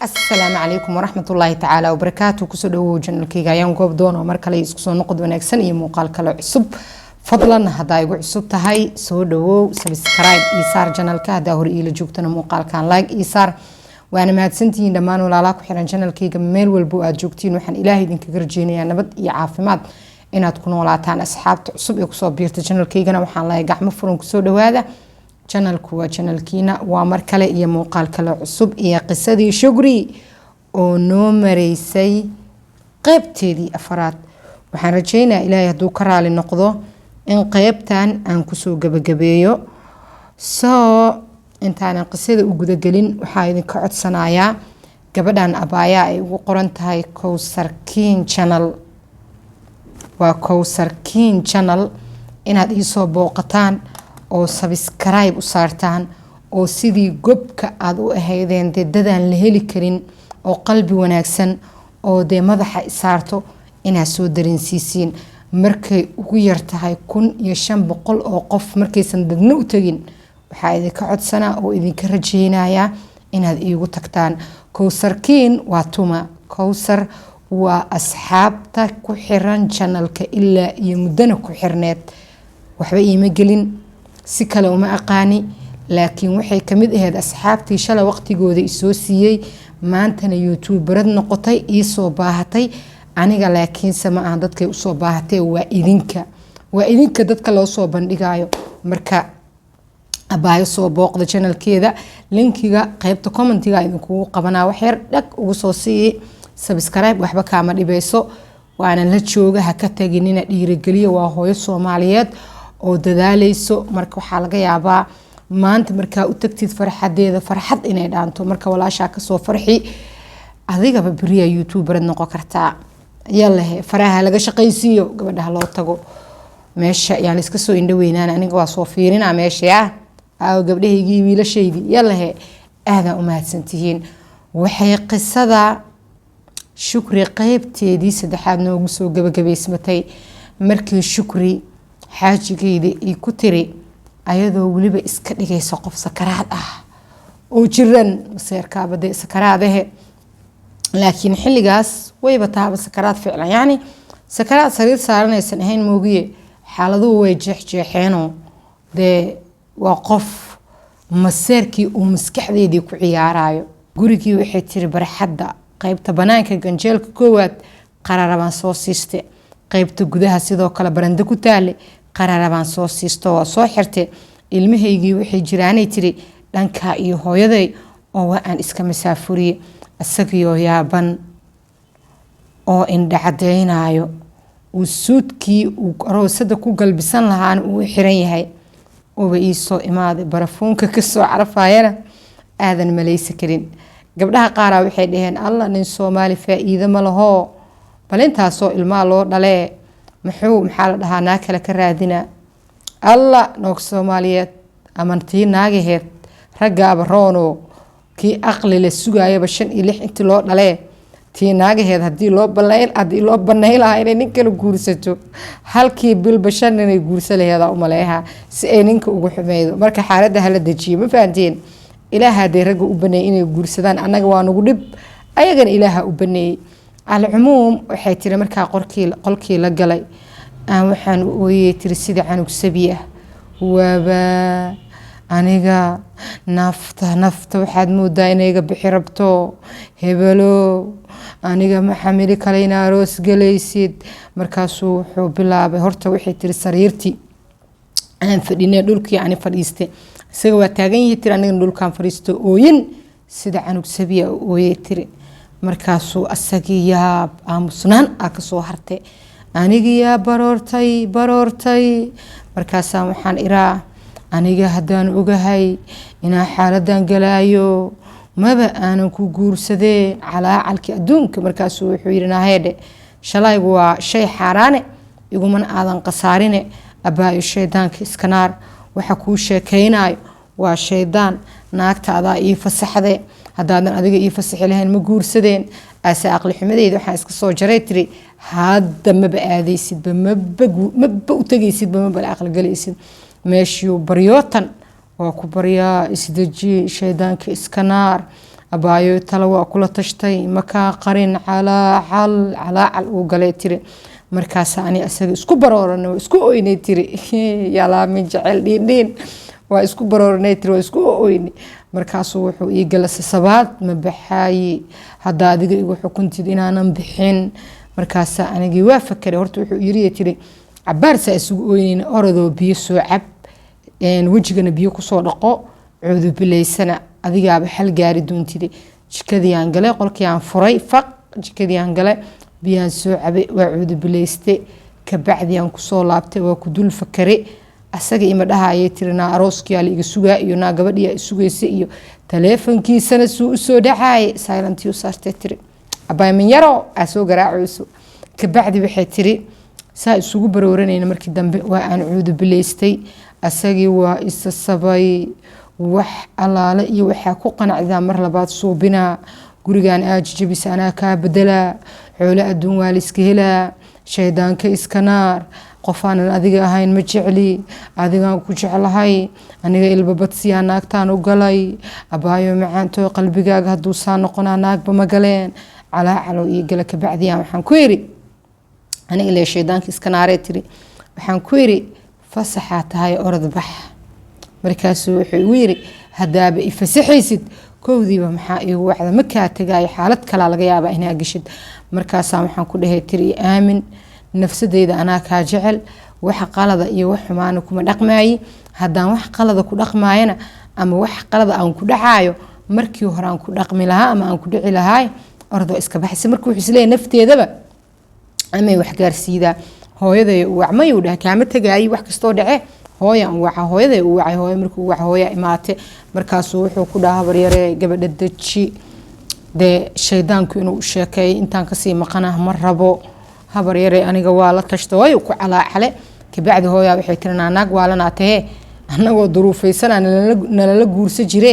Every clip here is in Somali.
السلام عليكم ورحمة الله تعالى وبركاته. كسودو جنالكيغا ayaan goob doon oo mar kale isku soo noqod wanaagsan iyo muuqaal kale cusub. fadlan hadaa igu cusub tahay soo dhawow subscribe iyo saar channelka hadaa hor ila joogtana muuqaalkan like iyo saar. waana mahadsantihiin dhammaan walaalaha ku xiran channelkayga meel walba aad joogtiin. waxaan ilaahay idinkaga rajeynayaa nabad iyo caafimaad inaad ku noolaataan. asxaabta cusub ee kusoo biirta channelkaygana waxaan leeyahay gacmo furan kusoo dhawaada. channelku waa channelkiina waa mar kale iyo muuqaal kale cusub iyo qisadii Shukri oo noo mareysay qaybteedii afraad. waxaan rajeynayaa ilaahay hadduu ka raali noqdo in qaybtan aan kusoo gabagabeeyo. intaan qisada u guda gelin waxaa idinka codsanayaa gabadhan abaaya ay ugu qoran tahay Kowsar King channel. waa Kowsar King channel inaad ii soo booqataan oo subscribe u saartaan oo sidii gobka aad u ahaydeen dadaan la heli karin oo qalbi wanaagsan oo madaxa isaarto inaad soo dareensiisiin. markay ugu yar tahay 1500 oo qof markaysan dadna u tagin waxaa idinka codsanaa oo idinka rajeynayaa inaad iigu tagtaan. Kowsar King waa tuma. Kowsar waa asxaabta ku xiran channelka ilaa iyo muddana ku xirneed. waxba iima gelin si kale uma aqaani laakiin waxay kamid ahayd asxaabtii shalay waqtigooda isoo siiyay maantana youtuberad noqotay ii soo baahatay aniga. laakiin sama aan dadkay u soo baahatay waa idinka dadka loo soo bandhigayo. marka abaayo soo booqda channelkeeda linkiga qaybta commentiga idinku qabanaa wax yar dhag ugu soo sii subscribe waxba kaama dhibeyso. waana la jooga ha ka taginina dhiirigeliyo. waa hooyo Soomaaliyeed oo dadaaleyso. marka waxaa laga yaabaa maanta markaa u tagtid farxadeeda farxad inay dhaanto. marka walaashaa ka soo farxi adigaba bariya youtuberad noqon kartaa. yalla faraha laga shaqaysiyo gabadha loo tago meesha yaan iska soo indhaweynaan. aniga waa soo fiirina meesha gabdhahaygii wiilashaydii. yalla aada u mahadsantihiin. waxay qisada Shukri qaybteedii saddexaad noogu soo gabagabeysmatay markii Shukri xaajigeeda ay ku tiri ayadoo waliba iska dhigayso qof sakaraad ah oo jiran maseerkaabada sakaraadahe. laakiin xilligaas wayba taaba sakaraad ficlan yani sakaraad sariir saaranaysan ahayn moogiye xaaladuhu way jeexjeexeenoo waa qof maseerkii uu maskaxdeedii ku ciyaarayo. gurigii waxay tiri barxadda qaybta banaanka ganjeelka koowaad qararabaan soo siiste. qaybta gudaha sidoo kale baranda ku taale qararabaan soo siisto waa soo xirte. ilmahaygii waxay jiraanay tiri dhanka iyo hooyaday oo waa aan iska masaafuriye. isagoo yaaban oo indhacadeynayo uu suudkii uu aroosada ku galbisan lahaana uu xiran yahay oo ii soo imaaday barafuunka ka soo carfayana aadan maleysa karin. gabdhaha qaar waxay dhaheen alla nin Soomaali faa'iido ma laho bal intaasoo ilmaa loo dhalee maxaa la dhahaa naa kale ka raadina. alla noog Soomaaliyeed amantii naagaheed raggaaba roono kii aqli la sugaayaba 5 iyo 6 intii loo dhalee tii naagaheed haddii loo banay lahaa inay nin kale guursato halkii bilba 5 inay guursa laheeda u maleeha si ay ninka ugu xumeedo. marka xaaladda hala dejiyo ma fahanteen. ilaaha haday ragga u baneeyay inay guursadaan annaga waa nagu dhib ayagana ilaaha u baneeyay. alcumuum waxay tiri markaa qolkii la galay waxaan u ooyay tiri sida canug sabi ah waaba aniga nafta waxaad moodaa inayga bixi rabto hebelo aniga ma xamili kale in aroos galaysid. markaasuu wuxuu bilaabay horta waxay tiri sariirtii aan fadhinay dhulkii aan fadhiistay isaga waa taagan yahay tiri aniga dhulkaan fadhiisto ooyin sida canug sabi ah ooyay tiri. markaasuu asagii yaab aamusnaan ka soo hartay. anigii yaa baroortay markaasaan waxaan iraa aniga haddaan ogahay inaa xaaladan galaayo maba aanan ku guursadeen calaacalkii adduunka. markaasuu wuxuu yidhi naahedhe shalaygu waa shay xaaraane igumana aadan qasaarine abaayo shaydaanka iska naar waxa kuu sheekaynayo waa shaydaan. naagta adaa ii fasaxde haddaadan adiga ii fasaxi lahayn ma guursadeen. ase aqli xumadeeda waxaan iska soo jaray tiri hadda maba aadaysidba maba u tegaysidba maba la aqli galaysid. meeshuu baryootan waa ku baryaa isdaji shaydaanka iska naar abaayo tala waa kula tashtay makaa qarin calaacal uu galay tiri markaas ani asaga isku barooranay isku ooynay tiri yaalaa min jecel dhiin waa isku barooranay tiri waa isku ooynay markaas wuxuu ii galasay sabaad ma baxay hadda adiga igu xukuntid inaanan bixin markaas anigii waa fakaray horta wuxuu yiri tiri cabaarsa isugu ooynayna orodoo biyo soo cab wajigana biyo ku soo dhaqo cuudu bilaysana adigaaba xal gaari doontide jikadii aan galay qolkii aan furay faq jikadii aan galay biyaan soo cabay waa cuudu bilayste ka bacdi aan ku soo laabtay waa ku dul fakare asaga ima dhahayay tiri naa arooskiyaa la iga sugaa iyo naa gabadhiyaa isugaysa iyo taleefankiisana suu usoo dhacaayay silentiyu saartay tiri abaay min yaro aa soo garaacayso ka bacdi waxay tiri saa isugu barooranayna markii dambe waa aan cuudu bilaystay asagii waa isa sabay wax alaale iyo waxaa ku qanacdaa mar labaad suubinaa gurigan aajijabis anaa kaa bedelaa xoolo adduun waa la iska helaa shaydaanka iska naar qofaanan adiga ahayn ma jecli adigaan ku jeclahay aniga ilbabadsiyaa naagtaan u galay abaayo macaantoo qalbigaaga hadduu saa noqonaa naagba ma galeen calaacalo ii gala kabacdiyaa waxaan ku yiri aniga ilaa shaydaanka iska naaree tiri waxaan ku yiri fasaxaa tahay orod bax markaasuu wuxuu igu yiri haddaaba ifasaxaysid kowdiiba maxaa igu wacda makaa tagaayo xaalad kalaa laga yaabaa inaa geshid markaasaa waxaan ku dhahay tiri aamin nafsadeyda anaa kaa jecel waxa qalada iyo wax xumaana kuma dhaqmaayi haddaan wax qalada ku dhaqmaayana ama wax qalada aan ku dhacaayo markii hore aan ku dhaqmi lahaa ama aan ku dhici lahaay ordoo iska baxaysa markuu wuxuu isleeyahay nafteedaba amay wax gaarsiidaa hooyaday uu wacmay uu dhahay kaama tagaayi wax kastoo dhace hooyan uu waca hooyaday uu wacay hooyo markuu waca hooya imaate markaasuu wuxuu ku dhaha habaryare gabadha daji dee shaydaanku inuu sheekeeyay intaan kasii maqanah ma rabo habaryare aniga waa la tashta way ku calaacale kabacdi hooyaa waxay tiri naag waalanaa tahee annagoo duruufaysanaa nalala guursa jire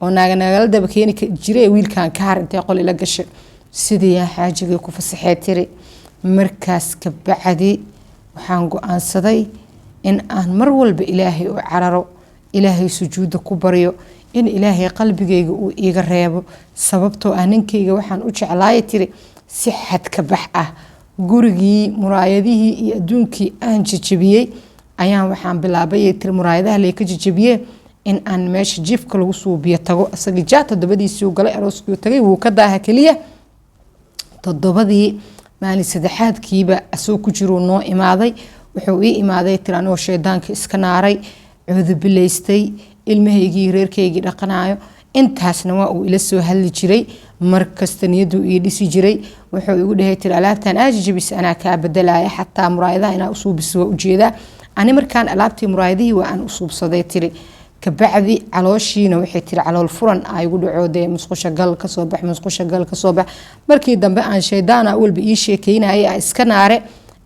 oo nagala daba keeni jire wiilkan ka har intay qol ila gashay sidii xaajigii ku fasaxee tiri markaas kabacdi waxaan go'aansaday in aan mar walba ilaahay u cararo ilaahay sujuuda ku baryo in ilaahay qalbigayga uu iiga reebo sababtoo ah ninkayga waxaan u jeclaayay tiri si xad ka bax ah gurigii muraayadihii iyo adduunkii aan jajabiyey ayaan waxaan bilaabay tiri muraayadaha layka jajabiyey in aan meesha jiifka lagu suubiyo tago asagii jaa todobadiisii u galay arooskii tagay wuu ka daaha keliya todobadii maalin saddexaadkiiba asoo ku jiruu noo imaaday wuxuu ii imaaday tiri anigoo shaydaanka iska naaray cuudu bilaystay ilmahaygii reerkaygii dhaqanayo intaasna waa uu ila soo hadli jiray markasta niyaduu ii dhisi jiray wuxuu igu dhahay tiri alaabtan aajijabis anaa kaa bedelaya xataa muraayadaha inaa usuubiso waa ujeedaa ani markaan alaabtii muraayadihii waa aan usuubsaday tiri kabacdi calooshiina waxay tiri calool furan aa igu dhacoodee musqusha gal kasoo bax musqusha gal kasoo bax markii dambe aan shaydaana walba ii sheekeynayay aan iska naare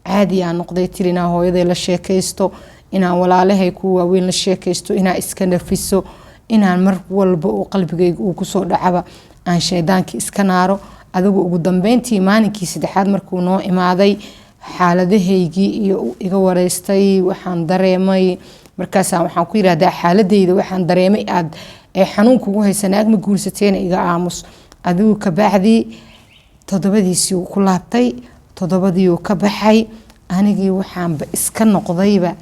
caadi aan noqday tiri inaan hooyaday la sheekaysto inaan walaalahay ku waaweyn la sheekaysto inaan iska nafiso inaan mar walba uu qalbigayga uu kusoo dhacaba aan shaydaankii iska naaro adigu ugu dambeyntii maalinkii saddexaad markuu noo imaaday xaaladahaygii iyo iga wareystay waxaan dareemay markaas waxaan ku yiraahdaa xaaladeyda waxaan dareemay aad xanuun kugu haysa naag ma guursateena iga aamus adigu ka bacdi todobadiisii ku laabtay todobadii ka baxay anigii waxaanba iska noqdayba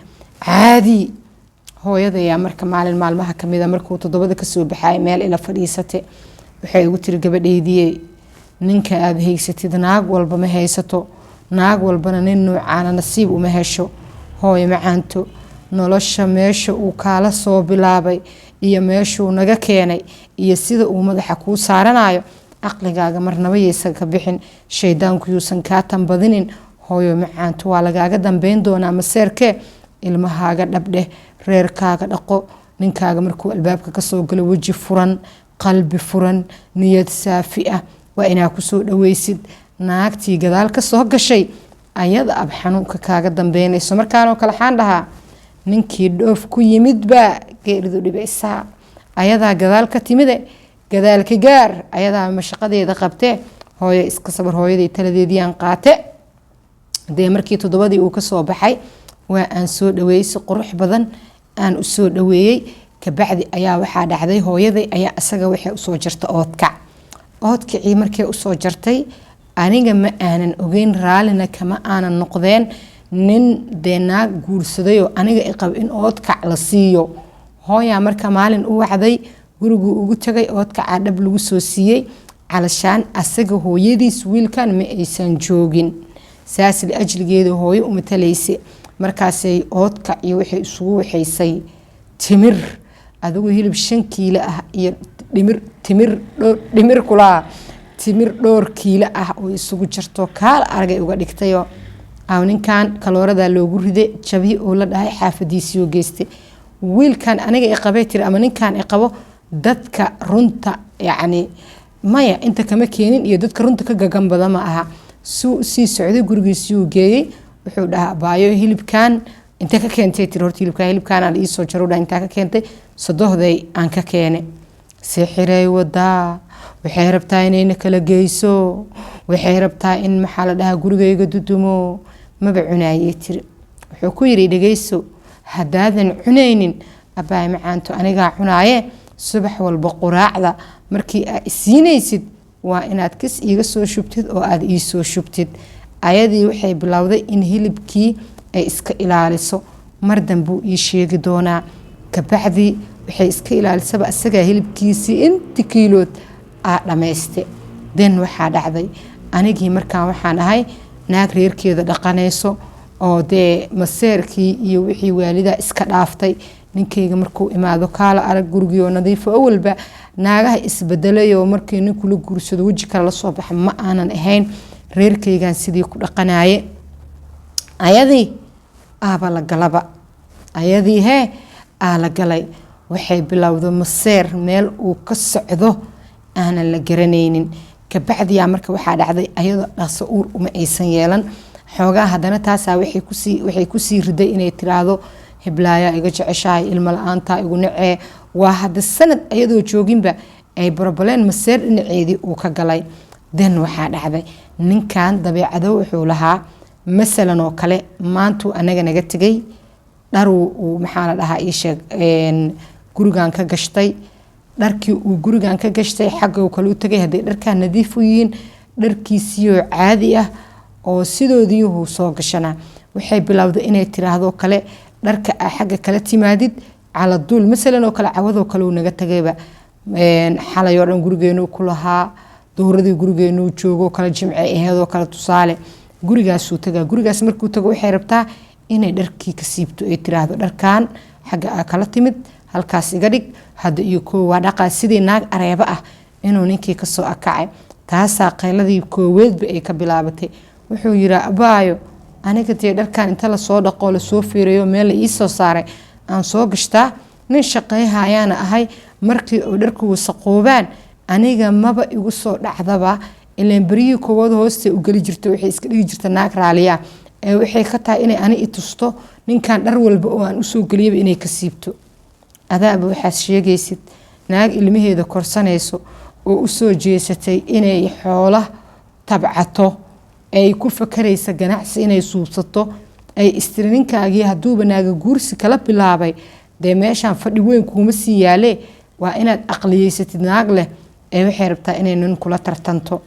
caadi hooyadayaa marka maalin maalmaha kamida markuu todobada kasoo baxay meel ila fadhiisate waxay igu tiri gabadheydii ninka aad haysatid naag walba ma haysato naag walbana nin noocaana nasiib uma hesho hooyo macaanto nolosha meesha uu kaala soo bilaabay iyo meeshuu naga keenay iyo sida uu madaxa kuu saaranayo aqligaaga marnaba yeysan ka bixin shaydaanku yuusan kaa tanbadinin hooyo macaanto waa lagaaga dambeyn doonaa maseerkee ilmahaaga dhabdheh reerkaaga dhaqo ninkaaga markuu albaabka kasoo galo weji furan qalbi furan niyad saafi ah waa inaa kusoo dhaweysid naagtii gadaal kasoo gashay ayada ab xanuunka kaaga dambeynayso markaanoo kale xaan dhahaa ninkii dhoof ku yimidbaa geeridu dhibaysaa ayadaa gadaal ka timide gadaalka gaar ayadaa mashaqadeeda qabte hooyo iska sabar hooyadii taladeediiyaan qaate dee markii todobadii uu kasoo baxay waa aan soo dhaweeyey si qurux badan aan usoo dhaweeyey kabacdi ayaa waxaa dhacday hooyaday ayaa isaga waxay usoo jirta oodkac oodkicii markay usoo jartay aniga ma aanan ogeyn raalina kama aanan noqdeen nin dee naag guursadayoo aniga iqabo in oodkac la siiyo. hooyaa marka maalin u wacday guriguu ugu tagay oodkacaa dhab lagu soo siiyey calashaan asaga hooyadiis wiilkan ma aysan joogin saas li ajligeeda hooyo u matalaysa. markaasay oodkac iyo waxay isugu waxaysay timir adigu hilib 5 kiilo ah iyo timir kula timir dhowr kiilo ah oo isugu jirto kaal aragay uga dhigtayo aw ninkan kaloorada loogu riday jabi oo la dhahay xaafadiisii oo geystay. wiilkan aniga ay qabay tir ama ninkan ay qabo dadka runta yacni maya inta kama keenin iyo dadka runta ka gagan badan ma aha. sii socday gurigiisii uu geeyay wuxuu dhahaa baayo hilibkan inta ka keentay tir horta hilibkan aan ii soo jaro dhaa inta ka keentay sadohday aan ka keenay. sixirey wadaa waxay rabtaa inay kala geyso waxay rabtaa in maxaa la dhahaa gurigayga dudumo maba cunaayay tir. wuxuu ku yiri dhageyso hadaadan cunaynin abaay macaanto aniga cunaaye subax walba quraacda markii aad siinaysid waa inaad kis iiga soo shubtid oo aad ii soo shubtid. ayadii waxay bilowday in hilibkii ay iska ilaaliso mar dambe ii sheegi doonaa. kabacdi waxay iska ilaalisaba asaga hilibkiisii inta kiilood dhameystay. den waxaa dhacday anigii markaan waxaan ahay naag reerkeeda dhaqanayso oo dee maseerkii iyo wixii waalida iska dhaaftay. ninkayga markuu imaado kaala arag gurigii oo nadiifo awalba naagaha isbedelayoo markii ninku la guursado weji kale la soo baxa ma aanan ahayn. reerkaygan sidii ku dhaqanaaye ayadii aaba la galaba ayadii la galay waxay bilowday maseer meel uu ka socdo aanan la garanaynin. kabacdiyaa marka waxaa dhacday ayadoo dhaqso uur uma aysan yeelan xoogaa haddana taasaa waxay kusii riday inay tiraahdo hiblaayaa iga jeceshahay ilmo la-aantaa igu nacee. waa hadda sanad ayadoo jooginba ay barabaleen maseer dhinaceedii uu ka galay. den waxaa dhacday ninkan dabeecado wuxuu lahaa masalan oo kale maantuu anaga naga tegay dharuu maxaa la dhahaa ii sheeg gurigan ka gashtay dharkii uu gurigan ka gashtay xagga kale u tagay hadday dharkaa nadiif u yihiin dharkiisiioo caadi ah oo sidoodii uu soo gashanaa. waxay bilowday inay tiraahdo kale dharka xagga kala timaadid cala duul masalan oo kale cawadoo kale uu naga tagayba xalayoo dhan gurigeenu ku lahaa dowradii gurigeenu joogo kala jimce aheedoo kale tusaale gurigaasuu tagaa. gurigaas markuu tago waxay rabtaa inay dharkii ka siibto ay tiraahdo dharkan xagga aa kala timid halkaas iga dhig hadda iyo koo waa dhaqaa sidii naag areeba ah inuu ninkii kasoo akacay. taasaa qayladii kooweedba ay ka bilaabatay. wuxuu yiri abaayo aniga dee dharkan inta lasoo dhaqoo lasoo fiirayo meel la ii soo saaray aan soo gashtaa nin shaqayha ayaana ahay markii oo dharku wasaqoobaan aniga maba igu soo dhacdaba ileen bariyii koowaad hoosta u geli jirta waxay iska dhigi jirta naag raaliya ee waxay ka tahay inay ani i tusto ninkan dhar walba oo aan usoo geliyaba inay ka siibto. adaaba waxaad sheegaysid naag ilmaheeda korsanayso oo usoo jeesatay inay xoola tabcato ay ku fakaraysa ganacsi inay suubsato ay istirininkaagii hadduuba naaga guursi kala bilaabay dee meeshaan fadhi weyn kuuma sii yaale waa inaad aqliyeysatid naag leh ee waxay rabtaa inay nin kula tartanto.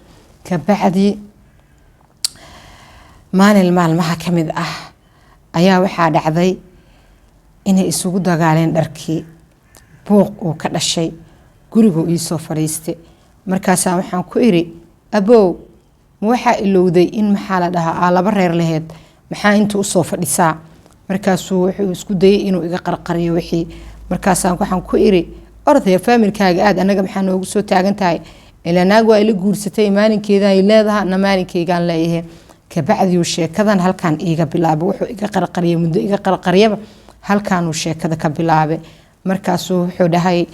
kabacdi maalin maalmaha ka mid ah ayaa waxaa dhacday inay isugu dagaaleen dharkii buuq uu ka dhashay guriguu iisoo fadhiistay. markaasaa waxaan ku iri abow ma waxaa ilowday in maxaa la dhahaa laba reer laheyd maxaa intuu usoo fadhisaa. markaasuu wuxuu isku dayay inuu iga qarqariyo wixii. markaasaan waxaan ku iri ordaya faamilkaaga aad anaga maxaa noogu soo taagan tahay ilaa naag waa ila guursatay maalinkeeda ay leedahay na maalinkeygaan leeyahay. kabacdiuu sheekadan halkaan iiga bilaabay wuxuu iga qarqariyay muddo iga qarqariyaba halkaanuu sheekada ka bilaabay. markaasuu wuxuu dhahay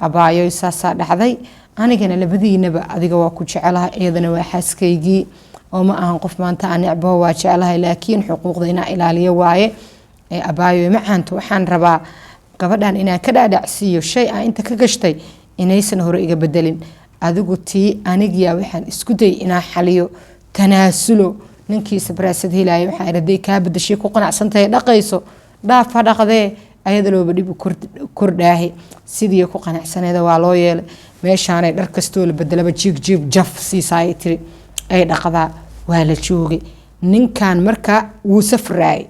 abaayo saasaa dhacday anigana labadiinaba adiga waa ku jecelahay iyadana waa xaaskaygii oo ma ahan qof maanta aan necbo waa jecelahay laakiin xuquuqda inaa ilaaliyo waaye. abaayo macaanto waxaan rabaa gabadhan inaan ka dhaadhacsiiyo shay aan inta ka gashtay inaysan hore iga bedelin. adigu tii anigiya waxaan isku day inaan xaliyo tanaasulo ninkii sabraasad helaya waxaan iraday kaa bedeshay ku qanacsantahay dhaqayso dhaaf ha dhaqdee ayada looba dhib kordhaahe sidii ku qanacsaneeda waa loo yeelay meeshaanay dhar kastoo la bedelaba jiig jaf siisaay tiri ay dhaqdaa waa la joogay ninkan marka wuu safraayay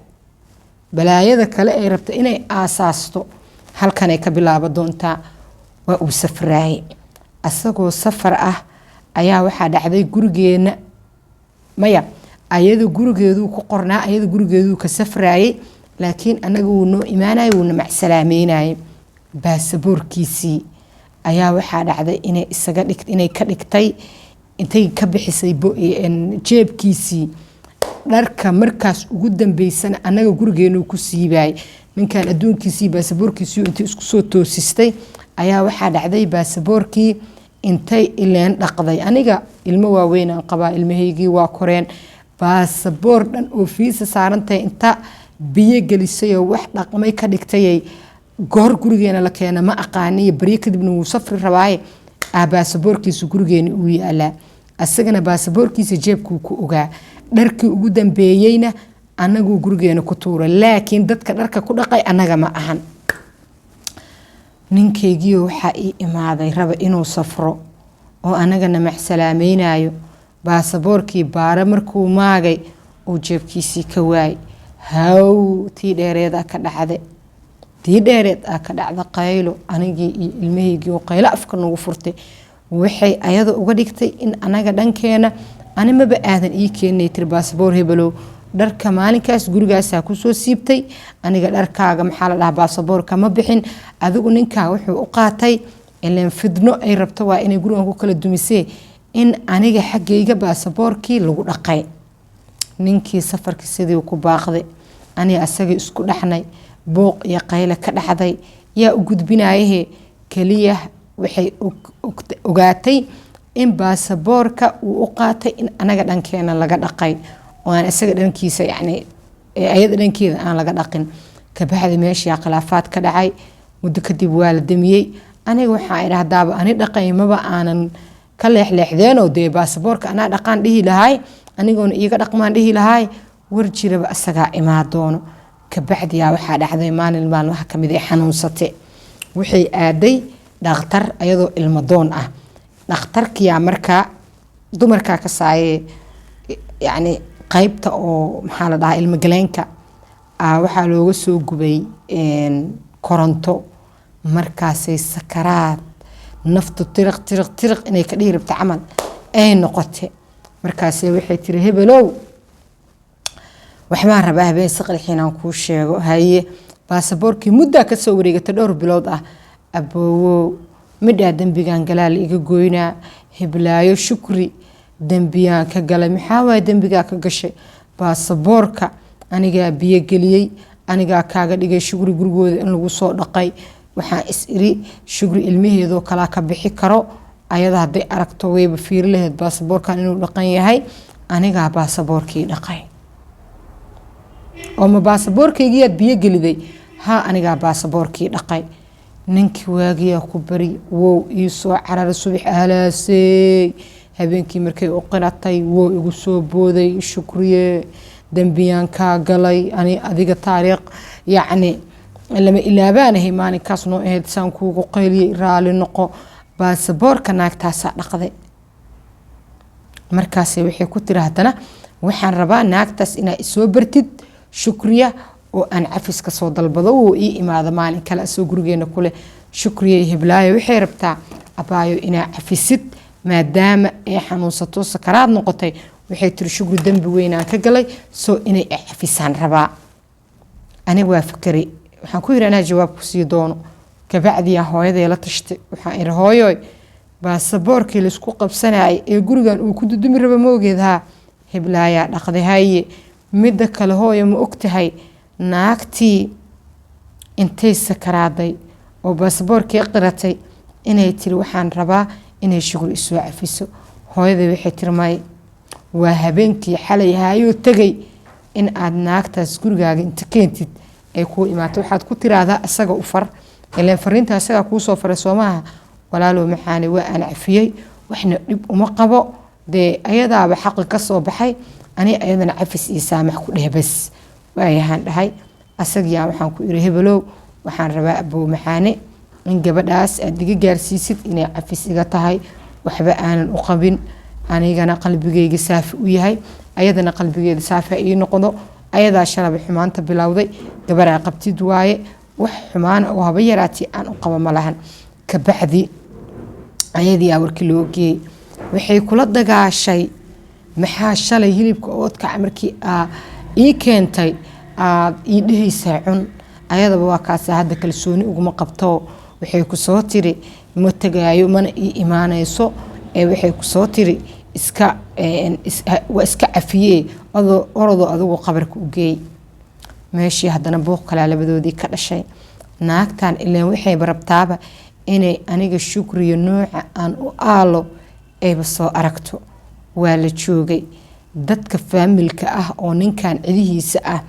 balaayada kale ay rabta inay aasaasto halkan ay ka bilaabo doontaa waa uu safraayay asagoo safar ah ayaa waxaa dhacday gurigeena maya ayada gurigeedu ku qornaa ayada gurigeedu ka safraayay laakiin anaga wuu noo imaanayay wuuna macsalaameynayay baasaboorkiisii ayaa waxaa dhacday inay ka dhigtay intay ka bixisay jeebkiisii dharka markaas ugu dambeysana anaga gurigeenu ku siibaay ninkan adduunkiisii baasaboorkiisii intay isku soo toosistay ayaa waxaa dhacday baasaboorkii intay ileen dhaqday aniga ilmo waaweyn aan qabaa ilmahaygii waa koreen baasaboor dhan oo fiisa saarantahay inta biyo gelisay oo wax dhaqmay ka dhigtay goor gurigeena la keena ma aqaaniyo bariyo kadibna wuu safri rabaaye baasaboorkiisa gurigeena uu yaalaa asagana baasaboorkiisa jeebkuu ku ogaa dharkii ugu dambeeyeyna anaguu gurigeena ku tuuray laakiin dadka dharka ku dhaqay anaga ma ahan ninkaygiio waxaa ii imaaday raba inuu safro oo anagana macsalaamaynayo baasaboorkii baare markuu maagay uu jeebkiisii ka waayay haw tii dheereed aa ka dhacda qaylo anigii iyo ilmahaygii oo qaylo afka nagu furtay waxay ayada uga dhigtay in anaga dhankeena animaba aadan ii keenay tir baasaboor hebelow dharka maalinkaas gurigaasaa kusoo siibtay aniga dharkaaga maxaa la dhahaa baasaboorka ma bixin adigu ninkaa wuxuu u qaatay ileen fidno ay rabto waa inay gurigan ku kala dumisee in aniga xaggayga baasaboorkii lagu dhaqay ninkii safarkii sidii ku baaqday aniga asagii isku dhaxnay booq iyo qayle ka dhaxday yaa u gudbinayahe kaliya waxay ogaatay in baasaboorka uu u qaatay in anaga dhankeena laga dhaqay oo aan isaga dhankiisa yacni ayada dhankeeda aan laga dhaqin kabacdi meeshii khilaafaad ka dhacay muddo kadib waa la damiyey aniga waxaa idhahdaaba ani dhaqay maba aanan ka leexleexdeenoo dee baasaboorka anaa dhaqaan dhihi lahaay anigoona iiga dhaqmaan dhihi lahaay war jiraba asagaa imaa doono kabacdiyaa waxaa dhacday maalin maalmaha kamid ee xanuunsate waxay aaday dhakhtar ayadoo ilmo doon ah dhakhtarkiyaa markaa dumarkaa ka saayee yacni qaybta oo maxaa la dhahaa ilmogaleenka waxaa looga soo gubay koronto markaasay sakaraad naftu tiriq inay ka dhihi rabta camal ay noqote markaasay waxay tiri hebelow waxbaan rabaa habeen saqrixin aan kuu sheego haye baasaboorkii muddaa kasoo wareegata dhowr bilood ah aboowow midhaa dembigaan galaa la iga goynaa heblaayo shukri dembiyaan ka galay maxaa waay dembigaa ka gashay baasaboorka anigaa biyo geliyey anigaa kaaga dhigay shukri gurigooda in lagu soo dhaqay waxaan is iri shukri ilmaheedoo kalaa ka bixi karo ayada hadday aragto wayba fiiri laheyd baasaboorkan inuu dhaqan yahay anigaa baasaboorkii dhaqay oo ma baasaboorkaygiyaad biyo geliday haa anigaa baasaboorkii dhaqay ninkii waagiyaa ku bari wow ii soo carara subax ahlaasey habeenkii markay u qiratay wow igu soo booday shukriye dembiyaan kaa galay ani adiga taariikh yacni lama ilaabaanahay maalinkaas noo ahayd saan kuugu qayliyey raali noqo baasaboorka naagtaasaa dhaqday markaasay waxay ku tiri haddana waxaan rabaa naagtaas inaa isoo bartid shukriya oo aan cafis ka soo dalbado wuu ii imaado maalin kale asoo gurigeena kuleh shukriya heblaayo waxay rabtaa abaayo inaa cafisid maadaama ay xanuunsato sakaraad noqotay waxay tiri shukri dembi weynaan ka galay soo inay cafisaan rabaa aniga waa fikray waxaan ku yidhi anaa jawaab ku sii doono kabacdiyaa hooyaday la tashtay waxaan iri hooyoy baasaboorkii laisku qabsanayay ee gurigan uu ku dudumi raba moogeed haa heblaayaa dhaqday haye midda kale hooyo ma ogtahay naagtii intay sakaraaday oo baasaboorkii qiratay inay tiri waxaan rabaa inay shukri isoo cafiso hooyaday waxay tiri may waa habeenkii xalay haayoo tegay in aad naagtaas gurigaaga inta keentid ay kuu imaato waxaad ku tiraahdaa isaga u far ileen fariinta isagaa kuu soo faray soomaha walaalow maxaane waa aan cafiyey waxna dhib uma qabo dee ayadaaba xaqi ka soo baxay ani ayadana cafis iyo saamax ku dheh bas waayahaan dhahay asagiyaa waxaan ku iri hebelow waxaan rabaa abuu maxaane in gabadhaas aad iga gaarsiisid inay cafis iga tahay, waxba aanan u qabin, anigana qalbigayga saafi u yahay, ayadana qalbigeeda saafi ii noqdo, ayadaa shalaba xumaanta bilowday, gabaraa qabtid waaye, wax xumaana oo haba yaraatay aan u qabo ma lahan. Kabacdi ayadii warkii loo geeyey waxay kula dagaashay maxaa shalay hilibka oodkaca markii ii keentay aad ii dhehaysaa cun, ayadaba waa kaasa hadda kalsooni uguma qabto, waxay ku soo tiri ma tagaayo mana ii imaanayso, waxay ku soo tiri waa iska cafiyee orodoo adigu qabarka u geey. meeshii haddana buuq kalaa labadoodii ka dhashay. naagtan ileen waxay barabtaaba inay aniga shukriyo nooca aan u aalo ayba soo aragto. waa la joogay dadka faamilka ah oo ninkan cidihiisa ah,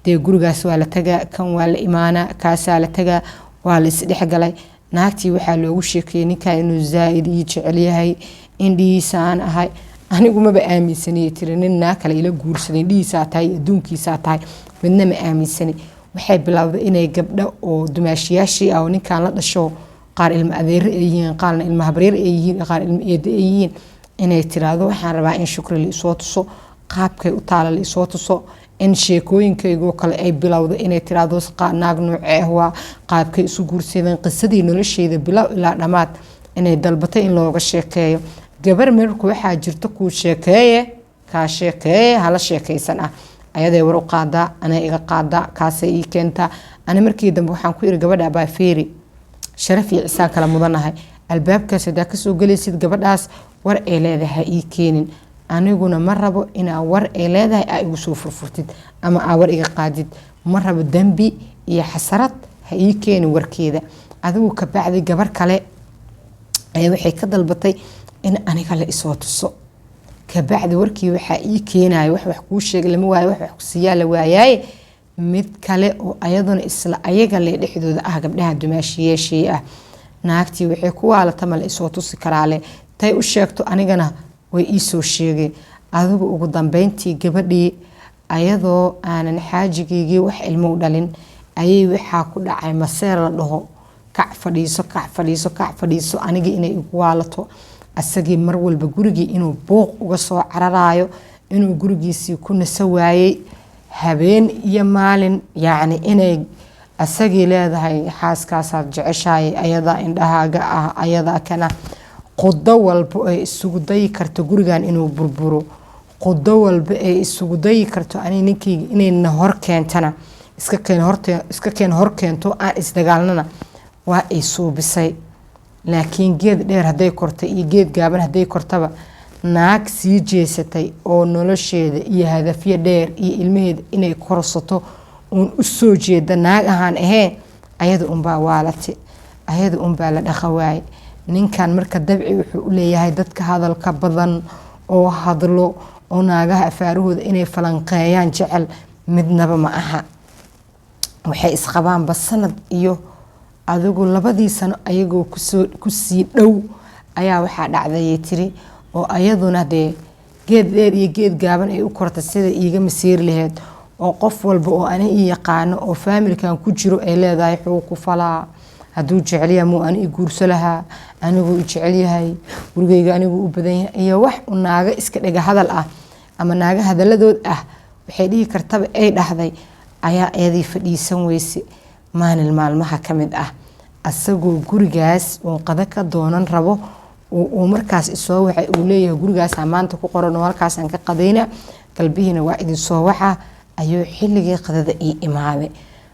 dee gurigaas waa la tagaa, kan waa la imaanaa, kaasaa la tagaa, waa la isdhexgalay. naagtii waxaa loogu sheekeeyey ninkan inuu zaaid ii jecel yahay, indhihiisa aan ahay. anigu maba aaminsanay tiri nin naag kale ila guursaday, indhihiisaa tahay adduunkiisaa tahay, midna ma aaminsanay. waxay bilowday inay gabdho oo dumaashiyaashii ah oo ninkan la dhasho, qaar ilmo adeere ay yihiin, qaarna ilmo habreer ay yihiin, qaar ilmo eeda ay yihiin, inay tiraahdo waxaan rabaa in shukri la isoo tuso, qaabkay u taala la isoo tuso, in sheekooyinkaygoo kale ay bilowdo inay tiraahdo naag noocee waa, qaabkay isu guursadeen, qisadii nolosheeda bilow ilaa dhammaad inay dalbatay in looga sheekeeyo. gabar marku waxaa jirta kuu sheekeeye kaa sheekeeye hala sheekaysan ah, ayaday war u qaadaa, anay iga qaadaa, kaasay ii keentaa. ani markii dambe waxaan ku iri gabadha baa feeri sharaf iyo cisaan kala mudanahay, albaabkaas hadaa kasoo gelaysid gabadhaas war ay leedahay ii keenin, aniguna ma rabo inaa war ay leedahay aa igu soo furfurtid ama aa war iga qaadid, ma rabo dambi iyo xasarad ha ii keenin warkeeda. adigu ka bacdi gabar kale ayaa waxay ka dalbatay in aniga la isoo tuso. kabacdi warkii waxaa ii keenaya wax kuu sheegay lama waayo, wax ku siiyaa la waayaaye mid kale oo ayaduna isla ayaga le dhexdooda ah, gabdhaha dumaashiyeeshii ah. naagtii waxay ku waalata ma la isoo tusi karaale, tay u sheegto anigana way ii soo sheegay. adigu ugu dambeyntii gabadhii ayadoo aanan xaajigeygii wax ilmo u dhalin ayay waxaa ku dhacay maseer la dhaho, kac fadhiiso kac fadhiiso kac fadhiiso, anigii inay igu waalato, asagii mar walba gurigii inuu buuq uga soo cararayo, inuu gurigiisii ku naso waayey habeen iyo maalin, yacni inay asagii leedahay xaaskaasaad jeceshahay, ayadaa indhahaaga ah, ayadaa kana. qudo walba ay isugu dayi karto gurigan inuu burburo, qudo walba ay isugu dayi karto ani ninkeyga inayna hor keentana iska keen hor keento aan isdagaalnana waa ay suubisay. laakiin geed dheer hadday kortay iyo geed gaaban hadday kortaba, naag sii jeesatay oo nolosheeda iyo hadafyo dheer iyo ilmaheeda inay korsato uun u soo jeeda naag ahaan aheen, ayada unbaa waalate, ayada unbaa la dhaqa waaye. ninkan marka dabci wuxuu u leeyahay dadka hadalka badan oo hadlo oo naagaha afaarahooda inay falanqeeyaan jecel, midnaba ma aha. waxay isqabaanba sanad iyo adigu 2 sano ayagoo kusii dhow ayaa waxaa dhacdayay tiri, oo ayaduna dee geed dheer iyo geed gaaban ay u kortay sida iiga masiir laheyd, oo qof walba oo ani ii yaqaano oo faamilkan ku jiro ay leedahay xuu ku falaa, hadduu jecelyaha muu ani i guurso lahaa, anigu i jecelyahay, gurigeyga anigu u badan yahay, iyo wax u naaga iska dhega hadal ah ama naaga hadaladood ah waxay dhihi kartaba ay dhahday, ayaa eedii fadhiisan weyse maalin maalmaha ka mid ah. asagoo gurigaas uu qada ka doonan rabo uu markaas isoo waxay uu leeyahay gurigaas maanta ku qoran oo halkaas aan ka qadayna, qalbihiina waa idin soo waxa ayuu xilligii qadada ii imaaday.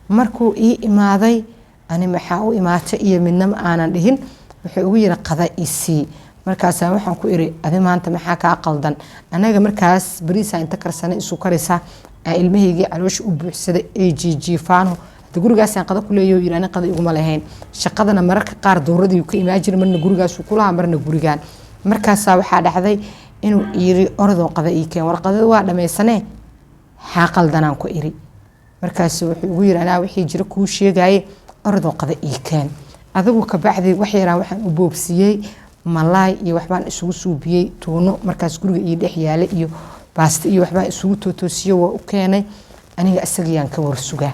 markuu ii imaaday ani maxaa u imaatay iyo midnama aanan dhihin, wuxuu ugu yiri qada isii. markaas waxaan ku iri adi maanta maxaa ka qaldan, anaga markaas bariisa inta karsanay isu karisa ilmaheygii caloosh u buuxsaday ay jiijiifaano gurigaas aan qada ku leeyahay yiraahdo qada iguma lahayn, shaqadana mararka qaar dowradii ka imaajir marna gurigaas ku laha marna gurigaan. markaas waxaa dhacday inuu yiri ordo qada ii keen, warqadada waa dhameysane xaa qaldanaan ku iri. markaas wuxuu ugu yiri anaa wixii jira kuu sheegay ordo qada ii keen. adigu ka bacdi wax yaraan waxaan u boobsiyay malaay iyo waxbaan isugu suubiyay tuuno markaas guriga ii dhex yaale iyo baasta iyo waxbaan isugu tootoosiyo waa u keenay, aniga asagiyaan ka warsugaa.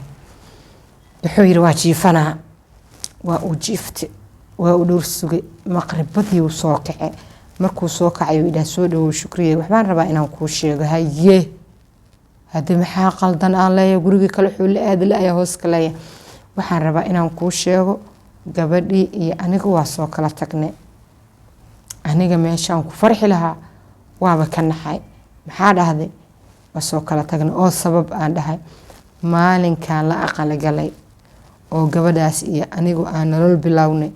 wuxuu yidhi waa jiifanaa. waa uu jiifte, waa uu dhowr sugay, maqribadii uu soo kace. markuu soo kacay uu idhaa soo dhawow Shukriye, waxbaan rabaa inaan kuu sheego. haye haddi maxaa qaldan aan leeyahay, gurigii kale wuxuu la aadi la-ayaa hoos ka leeyahay. waxaan rabaa inaan kuu sheego gabadhii iyo aniga waa soo kala tagne. aniga meeshaan ku farxi lahaa waaba ka naxay. maxaa dhahday? waa soo kala tagne. oo sabab aan dhahay, maalinkaan la aqal galay oo gabadhaas iyo anigu aan nolol bilownay,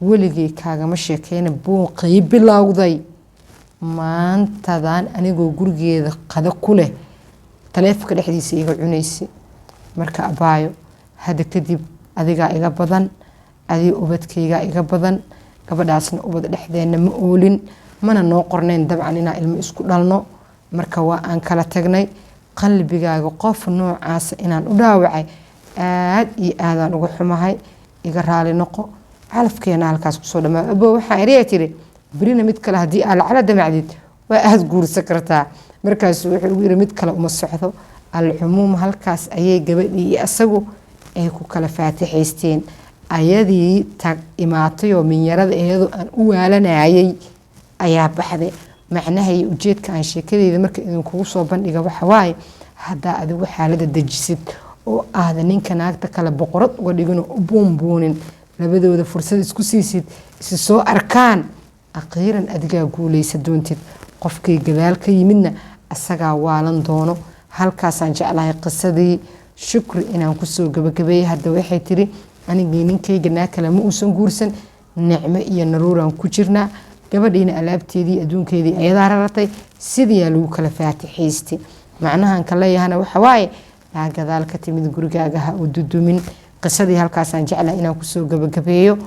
weligii kaagama sheekeyna buuqii bilowday. maantadan anigoo gurigeeda qada ku leh taleefonka dhexdiisa iga cunaysay. marka abaayo, hadda kadib adigaa iga badan, adiga ubadkaygaa iga badan. gabadhaasna ubad dhexdeenna ma oolin, mana noo qornayn dabcan inaan ilmo isku dhalno. marka waa aan kala tagnay. qalbigaaga qof noocaasa inaan u dhaawacay aad iyo aadaan uga xumahay. iga raali noqo, calafkeena halkaas kusoo dhamaa. abo waxaan eriya tiri berina mid kale haddii aa lacala damacdid waa aad guursan kartaa. markaasu wuxuu ugu yiri mid kale uma socdo. alcumuum halkaas ayay gabadhii iyo asagu ay ku kala faatixaysteen. ayadii tag imaatay oo minyarada iyadoo aan u waalanayay ayaa baxday. macnaha iyo ujeedka aan sheekadeyda marka idinkugu soo bandhiga waxa waaye, haddaa adigu xaalada dejisid oo aada ninka naagta kale boqorad uga dhigin oo u buunbuunin, labadooda fursad isku siisid, isi soo arkaan, akhiiran adigaa guuleysa doontid. qofkii gadaal ka yimidna asagaa waalan doono. halkaasaan jeclahay qisadii Shukri inaan kusoo gabagabeeyey. hadda waxay tiri anigii ninkayga naa kale ma uusan guursan, nicmo iyo naruuraan ku jirnaa. gabadhiina alaabteedii adduunkeedii ayadaa raratay, sidiyaa lagu kala faatixaystay. macnahan ka leeyahana waxa waaye, yaa gadaal ka timid gurigaaga ha u dudumin. qisadii halkaasaan jeclahay inaan kusoo gabagabeeyo.